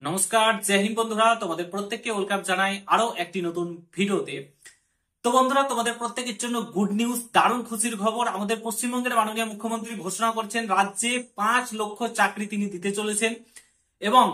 নমস্কার, জয় হিন্দ বন্ধুরা। তোমাদের প্রত্যেককে ওয়েলকাম জানাই আরো একটি নতুন ভিডিওতে। তো বন্ধুরা, তোমাদের প্রত্যেকের জন্য গুড নিউজ, দারুণ খুশির খবর। আমাদের পশ্চিমবঙ্গের মাননীয় মুখ্যমন্ত্রী ঘোষণা করছেন রাজ্যে 5 লক্ষ চাকরি তিনি দিতে চলেছেন এবং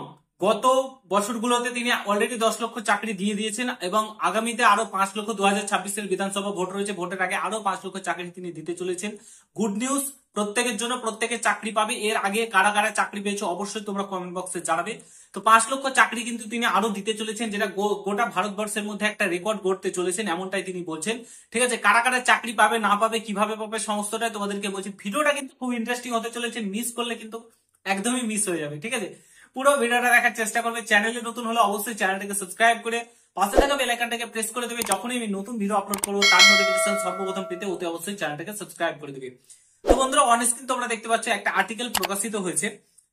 গত বছরগুলোতে তিনি অলরেডি 10 লক্ষ চাকরি দিয়ে দিয়েছেন এবং আগামীতে আরো 5 লক্ষ, 2026-এর বিধানসভা ভোট রয়েছে, ভোটের আগে আরো 5 লক্ষ চাকরি তিনি দিতে চলেছেন। গুড নিউজ প্রত্যেকের জন্য, প্রত্যেকে চাকরি পাবে। এর আগে কারা কারা চাকরি পেয়েছো অবশ্যই তোমরা কমেন্ট বক্সে জানাবে। তো 5 লক্ষ চাকরি কিন্তু তিনি আরো দিতে চলেছেন, যেটা গোটা ভারতবর্ষের মধ্যে একটা রেকর্ড গড়তে চলেছেন, এমনটাই তিনি বলছেন। ঠিক আছে, কারা কারা চাকরি পাবে না পাবে, কিভাবে পাবে, সমস্তটাই তোমাদেরকে বলছি। ভিডিওটা কিন্তু খুব ইন্টারেস্টিং হতে চলেছে, মিস করলে কিন্তু একদমই মিস হয়ে যাবে। ঠিক আছে, পুরো ভিডিওটা দেখার চেষ্টা করবে। চ্যানেলে নতুন হলে অবশ্যই চ্যানেলটাকে সাবস্ক্রাইব করে পাশে থাকা বেল আইকনটাকে প্রেস করে দেবে। যখনই আমি নতুন ভিডিও আপলোড করবো তার নোটিফিকেশন সর্বপ্রথম পেতে অতি অবশ্যই চ্যানেলটাকে সাবস্ক্রাইব করে দেবে। তো বন্ধুরা, অন স্ক্রিন তোমরা দেখতে পাচ্ছ একটা আর্টিকেল প্রকাশিত হয়েছে,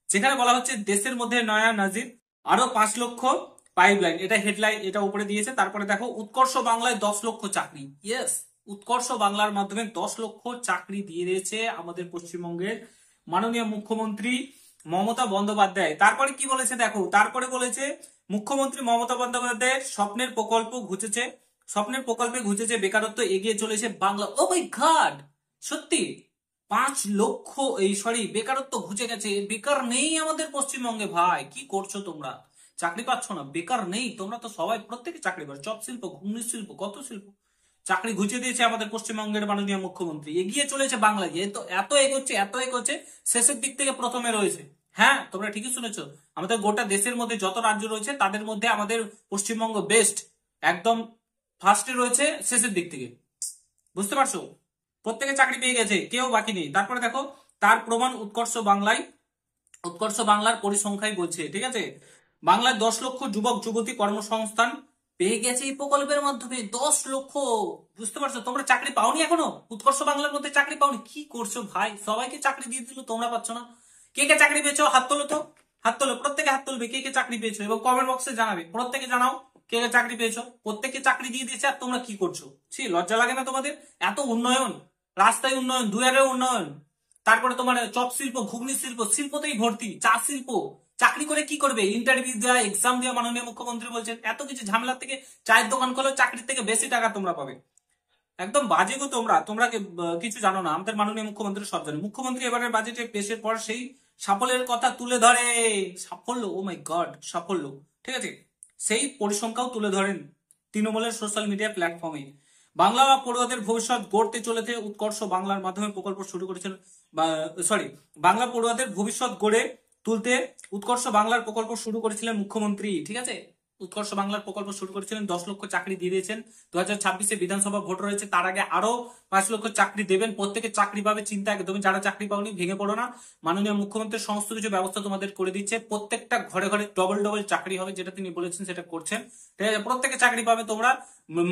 যেখানে বলা হচ্ছে দেশের মধ্যে নয়া নাজির আরো 5 লক্ষ পাইপলাইন। এটা হেডলাইন, এটা উপরে দিয়েছে। তারপরে দেখো, উৎকর্ষ বাংলায় 10 লক্ষ চাকরি। ইয়েস, উৎকর্ষ বাংলার মাধ্যমে 10 লক্ষ চাকরি দিয়ে দিয়েছে আমাদের পশ্চিমবঙ্গের মাননীয় মুখ্যমন্ত্রী মমতা বন্দ্যোপাধ্যায়। তারপরে কি বলেছে দেখো, তারপরে বলেছে মুখ্যমন্ত্রী মমতা বন্দ্যোপাধ্যায়ের স্বপ্নের প্রকল্প ঘুচেছে, স্বপ্নের প্রকল্পে ঘুচেছে বেকারত্ব, এগিয়ে চলেছে বাংলা। ও মাই গড, সত্যি 5 লক্ষ, এই সরি, বেকারত্ব ঘুচে গেছে। বেকার নেই আমাদের পশ্চিমবঙ্গে। ভাই কি করছো তোমরা? চাকরি পাচ্ছ না, বেকার নেই। তোমরা তো সবাই প্রত্যেকে চাকরি পাচ্ছ, চপ শিল্প, ঘুগনি শিল্প, কত শিল্প চাকরি ঘুচিয়ে দিয়েছে আমাদের পশ্চিমবঙ্গের মাননীয় মুখ্যমন্ত্রী। এগিয়ে চলেছে বাংলা, তো এত এগোচ্ছে, এত এগোচ্ছে, শেষের দিক থেকে প্রথমে রয়েছে। হ্যাঁ, তোমরা ঠিকই শুনেছো। আমাদের গোটা দেশের মধ্যে যত রাজ্য রয়েছে তাদের মধ্যে আমাদের পশ্চিমবঙ্গ বেস্ট, একদম ফার্স্টে রয়েছে, শেষের দিক থেকে। বুঝতে পারছো? প্রত্যেকে চাকরি পেয়ে গেছে, কেউ বাকি নেই। তারপরে দেখো, তার প্রমাণ উৎকর্ষ বাংলায়, উৎকর্ষ বাংলার পরিসংখ্যাই বলছে। ঠিক আছে, বাংলায় 10 লক্ষ যুবক যুবতী কর্মসংস্থান পেয়ে গেছে এই প্রকল্পের মাধ্যমে। 10 লক্ষ। বুঝতে পারছো? তোমরা চাকরি পাওনি এখনো, উৎকর্ষ বাংলার মধ্যে চাকরি পাওনি? কি করছো ভাই? সবাইকে চাকরি দিয়ে দিল, তোমরা পাচ্ছ না। কে কে চাকরি পেয়েছো হাত তোলো তো, হাত তোলো, প্রত্যেকে হাত তুলবে কে কে চাকরি পেয়েছো এবং কমেন্ট বক্সে জানাবে। প্রত্যেকে জানাও কে কে চাকরি পেয়েছো। প্রত্যেককে চাকরি দিয়ে দিয়েছে আর তোমরা কি করছো? ছি, লজ্জা লাগে না তোমাদের? এত উন্নয়ন, রাস্তায় উন্নয়ন, দুয়ারে উন্নয়ন, তারপরে তোমার চপ শিল্প, ঘুগনি শিল্প, শিল্পতেই ভর্তি, চা শিল্প। চাকরি করে কি করবে? ইন্টারভিউ দেওয়া, এক্সাম দেওয়া। মাননীয় মুখ্যমন্ত্রী বলছেন এত কিছু ঝামেলার থেকে চায়ের দোকান খোলো, চাকরির থেকে বেশি টাকা তোমরা পাবে। একদম বাজে গো তোমরা, তোমরা কিছু জানো না। আমাদের মাননীয় মুখ্যমন্ত্রী সব জানে। মুখ্যমন্ত্রী এবারের বাজেটে পেশের পর সেই সাফল্যের কথা তুলে ধরে। সাফল্য, ও মাই গড, সাফল্য। ঠিক আছে, সেই পরিসংখ্যাও তুলে ধরেন তৃণমূলের সোশ্যাল মিডিয়া প্ল্যাটফর্মে। বাংলা বা পড়ুয়াদের ভবিষ্যৎ গড়তে চলেছে উৎকর্ষ বাংলার মাধ্যমে প্রকল্প শুরু করেছেন, সরি, বাংলা পড়ুয়াদের ভবিষ্যৎ গড়ে তুলতে উৎকর্ষ বাংলার প্রকল্প শুরু করেছিলেন মুখ্যমন্ত্রী। ঠিক আছে, উৎকর্ষ বাংলার প্রকল্প শুরু করেছিলেন, 10 লক্ষ চাকরি দিয়ে দিয়েছেন। 2026-এ বিধানসভা ভোট রয়েছে, তার আগে আরো 5 লক্ষ চাকরি দেবেন। প্রত্যেকে চাকরি পাবে, চিন্তা একদমই, যারা চাকরি পাওনি ভেঙে পড়ো না। মাননীয় মুখ্যমন্ত্রীর সমস্ত কিছু ব্যবস্থা তোমাদের করে দিচ্ছে। প্রত্যেকটা ঘরে ঘরে ডবল ডবল চাকরি হবে, যেটা তিনি বলেছেন সেটা করছেন। ঠিক আছে, প্রত্যেকে চাকরি পাবে। তোমরা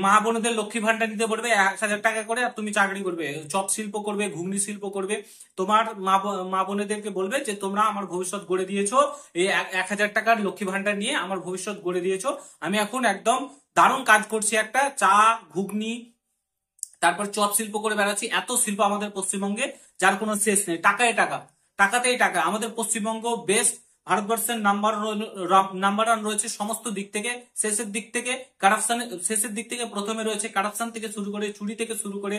মা বোনদের লক্ষ্মী ভান্ডার নিতে পড়বে 1,000 টাকা করে, আর তুমি চাকরি করবে, চপ শিল্প করবে, ঘুগনি শিল্প করবে। তোমার মা বোনেদেরকে বলবে যে তোমরা আমার ভবিষ্যৎ গড়ে দিয়েছো, এই 1,000 টাকার লক্ষ্মী ভান্ডার নিয়ে আমার ভবিষ্যৎ গড়ে দিয়েছো। আমি এখন একদম দারুণ কাজ করছি, একটা চা, ঘুগনি, তারপর চপ শিল্প করে বেড়াচ্ছি। এত শিল্প আমাদের পশ্চিমবঙ্গে, যার কোনো শেষ নেই। টাকায় টাকা, টাকাতেই টাকা। আমাদের পশ্চিমবঙ্গ বেস্ট, ভারতবর্ষের নাম্বার ওয়ান রয়েছে সমস্ত দিক থেকে। শেষের দিক থেকে কারাপশন, শেষের দিক থেকে প্রথমে রয়েছে কারাপশন থেকে শুরু করে, চুরি থেকে শুরু করে,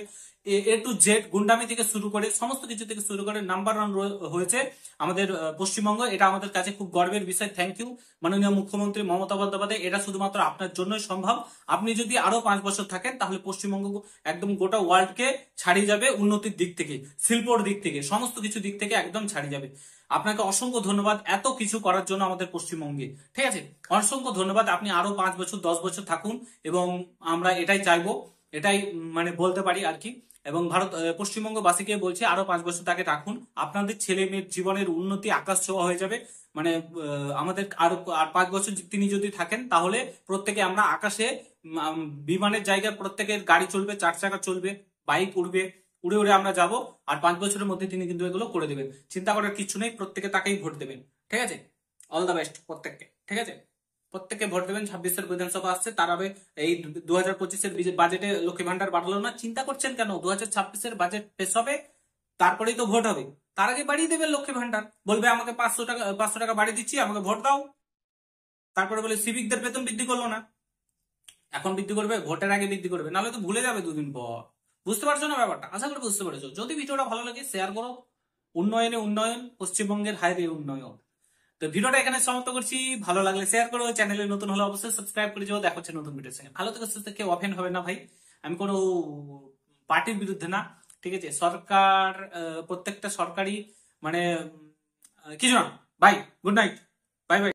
এ টু জেড, গুন্ডামি থেকে শুরু করে, সমস্ত কিছু থেকে শুরু করে নাম্বার ওয়ান হয়েছে আমাদের পশ্চিমবঙ্গ। এটা আমাদের কাছে খুব গর্বের বিষয়। থ্যাংক ইউ মাননীয় মুখ্যমন্ত্রী মমতা বন্দ্যোপাধ্যায়। এটা শুধুমাত্র আপনার জন্যই সম্ভব। আপনি যদি আরো 5 বছর থাকেন তাহলে পশ্চিমবঙ্গ একদম গোটা ওয়ার্ল্ডকে ছাড়িয়ে যাবে, উন্নতির দিক থেকে, শিল্পর দিক থেকে, সমস্ত কিছু দিক থেকে একদম ছাড়িয়ে যাবে। আপনাকে অসংখ্য ধন্যবাদ এত কিছু করার জন্য আমাদের পশ্চিমবঙ্গে। ঠিক আছে, অসংখ্য ধন্যবাদ। আপনি আরো 5 বছর, 10 বছর থাকুন এবং আমরা এটাই চাইবো, এটাই মানে বলতে পারি আর কি। এবং পশ্চিমবঙ্গবাসীকে বলছি আরো 5 বছর তাকে রাখুন। আপনাদের ছেলে মেয়ের জীবনের উন্নতি আকাশ ছোঁয়া হয়ে যাবে। মানে আমাদের আর 5 বছর তিনি যদি থাকেন তাহলে প্রত্যেকে আমরা আকাশে, বিমানের জায়গায় প্রত্যেকের গাড়ি চলবে, 4 চাকা চলবে, বাইক উড়বে, উড়ে উড়ে আমরা যাব। আর 5 বছরের মধ্যে তিনি কিন্তু এগুলো করে দেবেন। চিন্তা করার কিছু নেই, প্রত্যেকে তাকেই ভোট দেবেন। ঠিক আছে, অল দ্য বেস্ট প্রত্যেককে। ঠিক আছে, প্রত্যেককে ভোট দেবেন। 26-এর বিধানসভা আসছে, তার আগে এই 2025-এর বাজেটে লক্ষ্মী ভান্ডার বাড়লো না, চিন্তা করছেন কেন? 2026-এর বাজেট পেশ হবে, তারপরেই তো ভোট হবে। তার আগে বাড়িয়ে দেবেন লক্ষ্মী ভান্ডার, বলবে আমাকে 500 টাকা, 500 টাকা বাড়িয়ে দিচ্ছি, আমাকে ভোট দাও। তারপরে বলে সিভিকদের বেতন বৃদ্ধি করলো না, এখন বৃদ্ধি করবে, ভোটের আগে বৃদ্ধি করবে, নাহলে তো ভুলে যাবে দুদিন পর। বুঝতে পারছো না ব্যাপারটা? আশা করি বুঝতে পেরেছো। যদি ভিডিওটা ভালো লাগে শেয়ার করো। উন্নয়নে উন্নয়ন, পশ্চিমবঙ্গের হাইওয়ে উন্নয়ন। তো ভিডিওটা এখানে সমাপ্ত করছি। ভালো লাগলে শেয়ার করো, চ্যানেলে নতুন হলে অবশ্যই সাবস্ক্রাইব করে যাও। দেখা হচ্ছে নতুন ভিডিওর সঙ্গে। ভালো থেকে সুস্থ, কেউ অফেন্ড হবে না ভাই। আমি কোনো পার্টির বিরুদ্ধে না, ঠিক আছে? সরকার, প্রত্যেকটা সরকারি মানে কিছু না। Bye, good night, bye by.